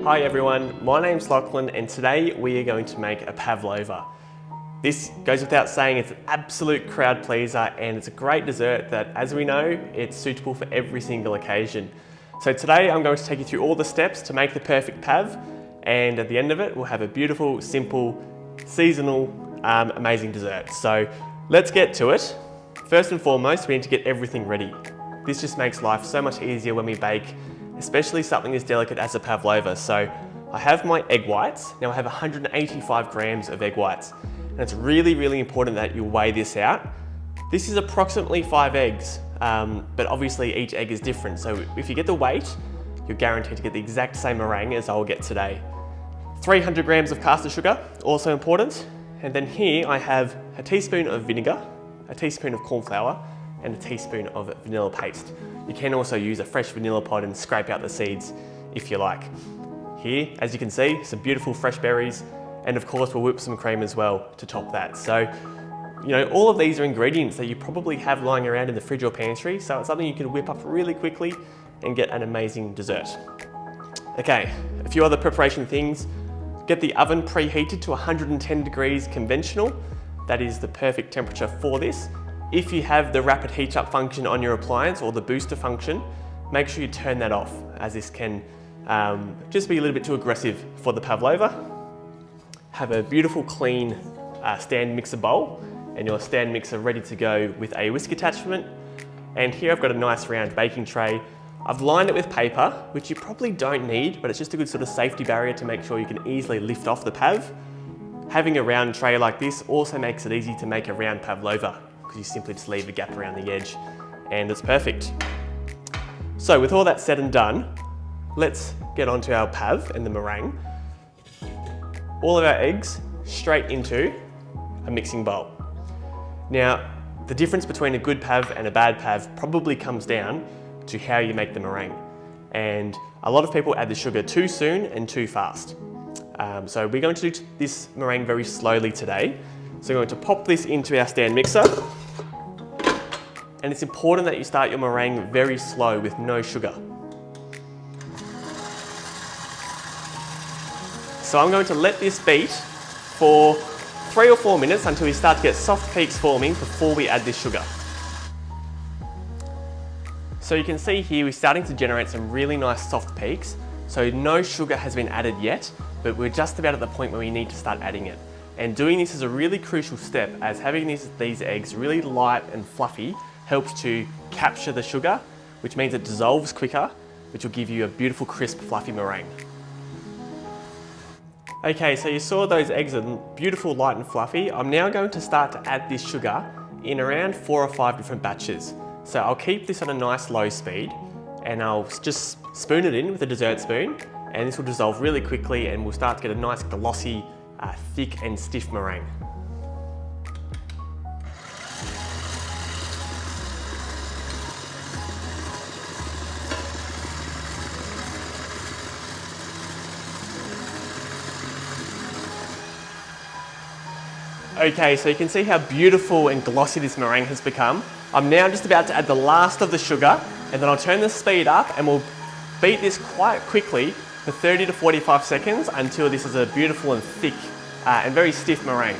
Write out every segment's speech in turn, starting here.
Hi everyone, my name's Lachlan and today we are going to make a pavlova. This goes without saying, it's an absolute crowd pleaser and it's a great dessert that, as we know, it's suitable for every single occasion. So today I'm going to take you through all the steps to make the perfect pav, and at the end of it we'll have a beautiful, simple, seasonal, amazing dessert. So let's get to it. First and foremost, we need to get everything ready. This just makes life so much easier when we bake, especially something as delicate as a pavlova. So I have my egg whites. Now I have 185 grams of egg whites. And it's really, really important that you weigh this out. This is approximately 5 eggs, but obviously each egg is different. So if you get the weight, you're guaranteed to get the exact same meringue as I'll get today. 300 grams of caster sugar, also important. And then here I have a teaspoon of vinegar, a teaspoon of corn flour, and a teaspoon of vanilla paste. You can also use a fresh vanilla pod and scrape out the seeds if you like. Here, as you can see, some beautiful fresh berries, and of course we'll whip some cream as well to top that. So, you know, all of these are ingredients that you probably have lying around in the fridge or pantry, so it's something you can whip up really quickly and get an amazing dessert. Okay, a few other preparation things. Get the oven preheated to 110 degrees conventional. That is the perfect temperature for this. If you have the rapid heat up function on your appliance or the booster function, make sure you turn that off, as this can just be a little bit too aggressive for the pavlova. Have a beautiful clean stand mixer bowl and your stand mixer ready to go with a whisk attachment. And here I've got a nice round baking tray. I've lined it with paper, which you probably don't need, but it's just a good sort of safety barrier to make sure you can easily lift off the pav. Having a round tray like this also makes it easy to make a round pavlova, because you simply just leave a gap around the edge and it's perfect. So with all that said and done, let's get onto our pav and the meringue. All of our eggs straight into a mixing bowl. Now, the difference between a good pav and a bad pav probably comes down to how you make the meringue. And a lot of people add the sugar too soon and too fast. So we're going to do this meringue very slowly today. So we're going to pop this into our stand mixer. And it's important that you start your meringue very slow with no sugar. So I'm going to let this beat for 3 or 4 minutes until we start to get soft peaks forming before we add this sugar. So you can see here we're starting to generate some really nice soft peaks. So no sugar has been added yet, but we're just about at the point where we need to start adding it. And doing this is a really crucial step, as having these eggs really light and fluffy helps to capture the sugar, which means it dissolves quicker, which will give you a beautiful, crisp, fluffy meringue. Okay, so you saw those eggs are beautiful, light and fluffy. I'm now going to start to add this sugar in around 4 or 5 different batches. So I'll keep this on a nice low speed and I'll just spoon it in with a dessert spoon, and this will dissolve really quickly and we'll start to get a nice glossy, thick and stiff meringue. Okay, so you can see how beautiful and glossy this meringue has become. I'm now just about to add the last of the sugar, and then I'll turn the speed up and we'll beat this quite quickly for 30 to 45 seconds until this is a beautiful and thick and very stiff meringue.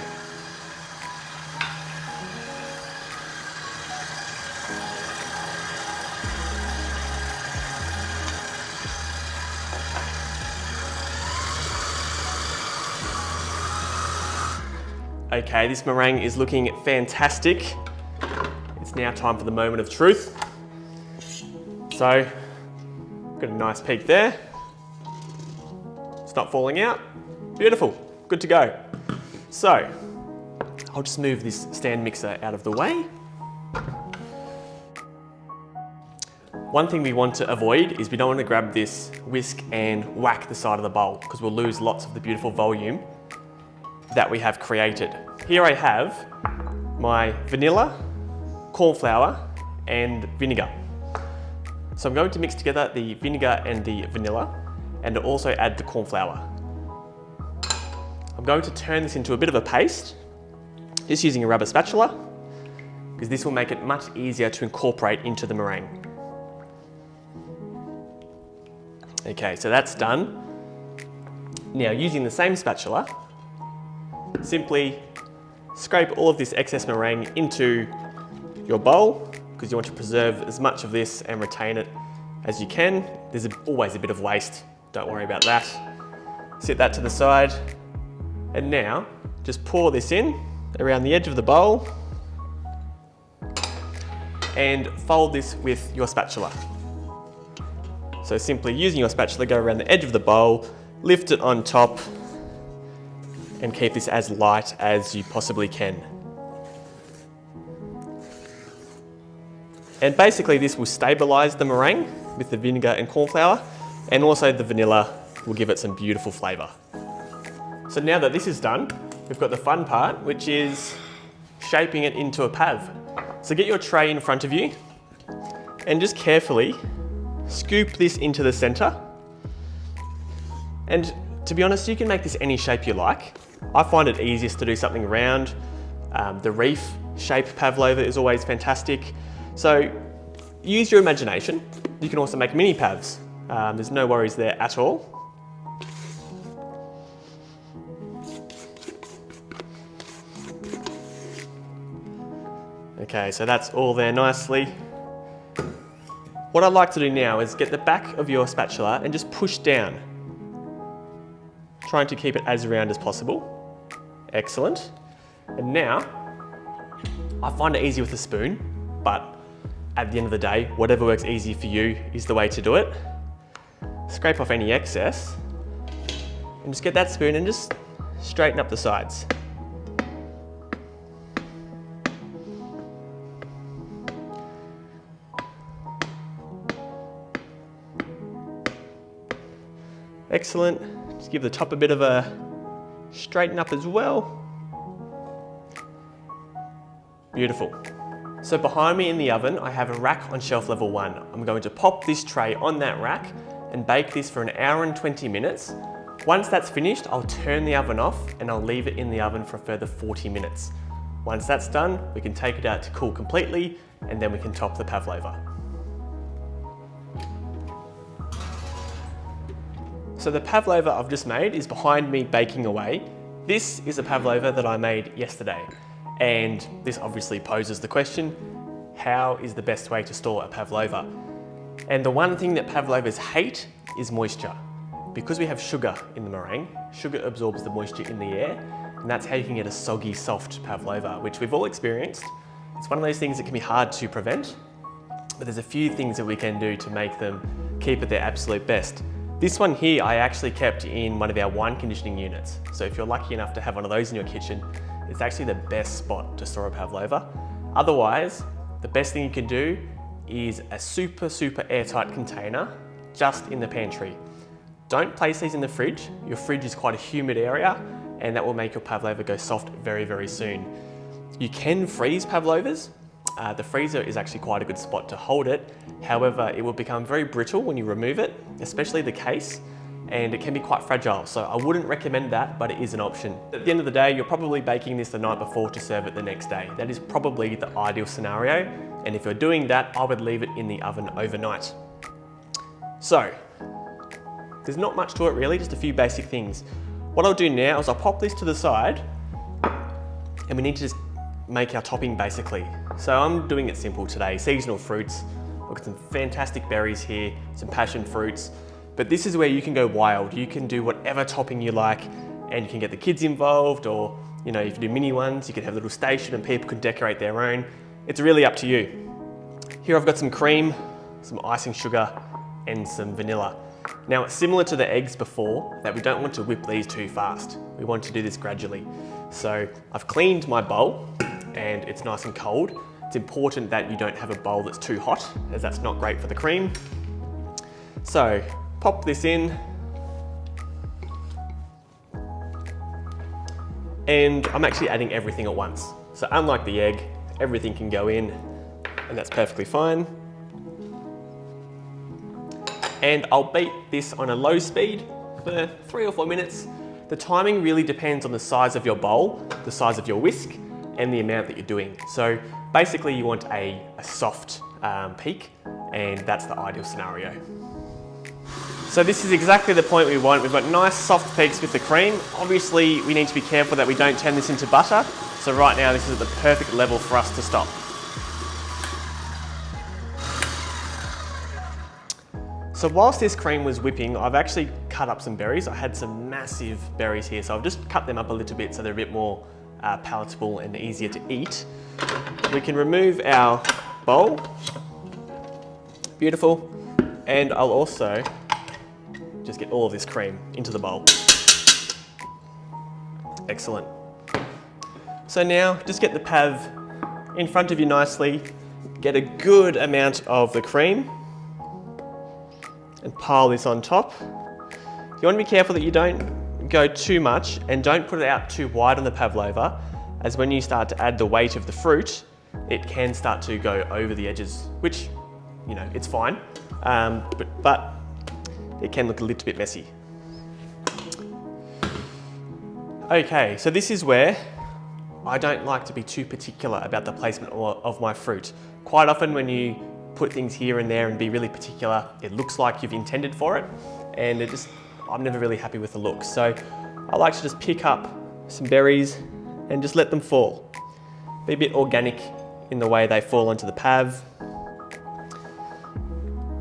Okay, this meringue is looking fantastic. It's now time for the moment of truth. So, got a nice peak there. It's not falling out. Beautiful, good to go. So, I'll just move this stand mixer out of the way. One thing we want to avoid is we don't want to grab this whisk and whack the side of the bowl, because we'll lose lots of the beautiful volume that we have created. Here I have my vanilla, corn flour and vinegar. So I'm going to mix together the vinegar and the vanilla and also add the corn flour. I'm going to turn this into a bit of a paste, just using a rubber spatula, because this will make it much easier to incorporate into the meringue. Okay, so that's done. Now, using the same spatula, simply scrape all of this excess meringue into your bowl, because you want to preserve as much of this and retain it as you can. There's always a bit of waste, don't worry about that. Sit that to the side, and now just pour this in around the edge of the bowl and fold this with your spatula. So simply using your spatula, go around the edge of the bowl, lift it on top, and keep this as light as you possibly can. And basically this will stabilize the meringue with the vinegar and corn flour, and also the vanilla will give it some beautiful flavor. So now that this is done, we've got the fun part, which is shaping it into a pav. So get your tray in front of you and just carefully scoop this into the center. And to be honest, you can make this any shape you like. I find it easiest to do something round. The reef shape pavlova is always fantastic. So use your imagination. You can also make mini pavs. There's no worries there at all. Okay, so that's all there nicely. What I'd like to do now is get the back of your spatula and just push down, trying to keep it as round as possible. Excellent. And now, I find it easy with a spoon, but at the end of the day, whatever works easy for you is the way to do it. Scrape off any excess, and just get that spoon and just straighten up the sides. Excellent. Just give the top a bit of a straighten up as well. Beautiful. So behind me in the oven, I have a rack on shelf level 1. I'm going to pop this tray on that rack and bake this for 1 hour and 20 minutes. Once that's finished, I'll turn the oven off and I'll leave it in the oven for a further 40 minutes. Once that's done, we can take it out to cool completely, and then we can top the pavlova. So the pavlova I've just made is behind me baking away. This is a pavlova that I made yesterday. And this obviously poses the question, how is the best way to store a pavlova? And the one thing that pavlovas hate is moisture. Because we have sugar in the meringue, sugar absorbs the moisture in the air, and that's how you can get a soggy, soft pavlova, which we've all experienced. It's one of those things that can be hard to prevent, but there's a few things that we can do to make them keep at their absolute best. This one here, I actually kept in one of our wine conditioning units. So if you're lucky enough to have one of those in your kitchen, it's actually the best spot to store a pavlova. Otherwise, the best thing you can do is a super airtight container just in the pantry. Don't place these in the fridge. Your fridge is quite a humid area, and that will make your pavlova go soft very soon. You can freeze pavlovas. The freezer is actually quite a good spot to hold it. However, it will become very brittle when you remove it, especially the case, and it can be quite fragile. So I wouldn't recommend that, but it is an option. At the end of the day, you're probably baking this the night before to serve it the next day. That is probably the ideal scenario. And if you're doing that, I would leave it in the oven overnight. So, there's not much to it really, just a few basic things. What I'll do now is I'll pop this to the side, and we need to just make our topping basically. So I'm doing it simple today. Seasonal fruits. I've got some fantastic berries here, some passion fruits, but this is where you can go wild. You can do whatever topping you like, and you can get the kids involved, or if you do mini ones, you can have a little station and people can decorate their own. It's really up to you. Here I've got some cream, some icing sugar, and some vanilla. Now it's similar to the eggs before, that we don't want to whip these too fast. We want to do this gradually. So I've cleaned my bowl, and it's nice and cold. It's important that you don't have a bowl that's too hot, as that's not great for the cream. So pop this in, and I'm actually adding everything at once. So unlike the egg, everything can go in, and that's perfectly fine. And I'll beat this on a low speed for 3 or 4 minutes. The timing really depends on the size of your bowl, the size of your whisk, and the amount that you're doing. So basically you want a soft peak, and that's the ideal scenario. So this is exactly the point we want. We've got nice soft peaks with the cream. Obviously, we need to be careful that we don't turn this into butter. So right now, this is at the perfect level for us to stop. So whilst this cream was whipping, I've actually cut up some berries. I had some massive berries here, so I've just cut them up a little bit so they're a bit more palatable and easier to eat. We can remove our bowl. Beautiful. And I'll also just get all of this cream into the bowl. Excellent. So now just get the pav in front of you nicely, get a good amount of the cream and pile this on top. You want to be careful that you don't go too much and don't put it out too wide on the pavlova, as when you start to add the weight of the fruit, it can start to go over the edges, which, you know, it's fine, but it can look a little bit messy. Okay, so this is where I don't like to be too particular about the placement of my fruit. Quite often when you put things here and there and be really particular, it looks like you've intended for it, and I'm never really happy with the look. So I like to just pick up some berries and just let them fall. Be a bit organic in the way they fall onto the pav.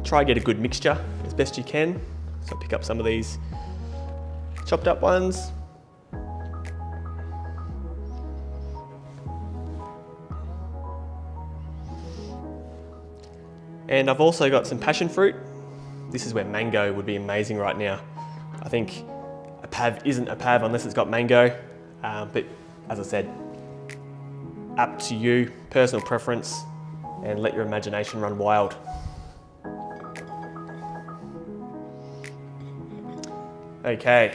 Try and get a good mixture as best you can. So pick up some of these chopped up ones. And I've also got some passion fruit. This is where mango would be amazing right now. I think a pav isn't a pav unless it's got mango, but as I said, up to you, personal preference, and let your imagination run wild. Okay,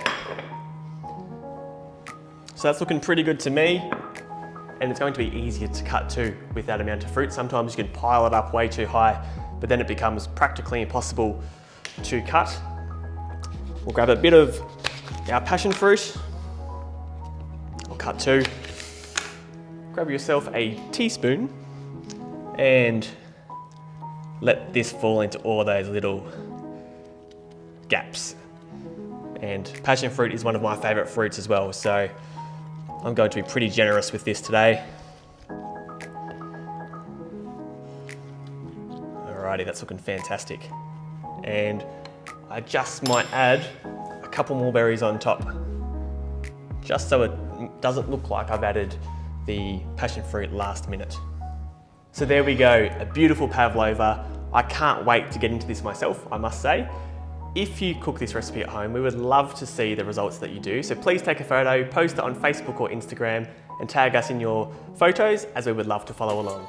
so that's looking pretty good to me, and it's going to be easier to cut too with that amount of fruit. Sometimes you can pile it up way too high, but then it becomes practically impossible to cut. We'll grab a bit of our passion fruit. I'll cut two. Grab yourself a teaspoon and let this fall into all those little gaps. And passion fruit is one of my favourite fruits as well, so I'm going to be pretty generous with this today. Alrighty, that's looking fantastic. And I just might add a couple more berries on top, just so it doesn't look like I've added the passion fruit last minute. So there we go, a beautiful pavlova. I can't wait to get into this myself, I must say. If you cook this recipe at home, we would love to see the results that you do. So please take a photo, post it on Facebook or Instagram, and tag us in your photos, as we would love to follow along.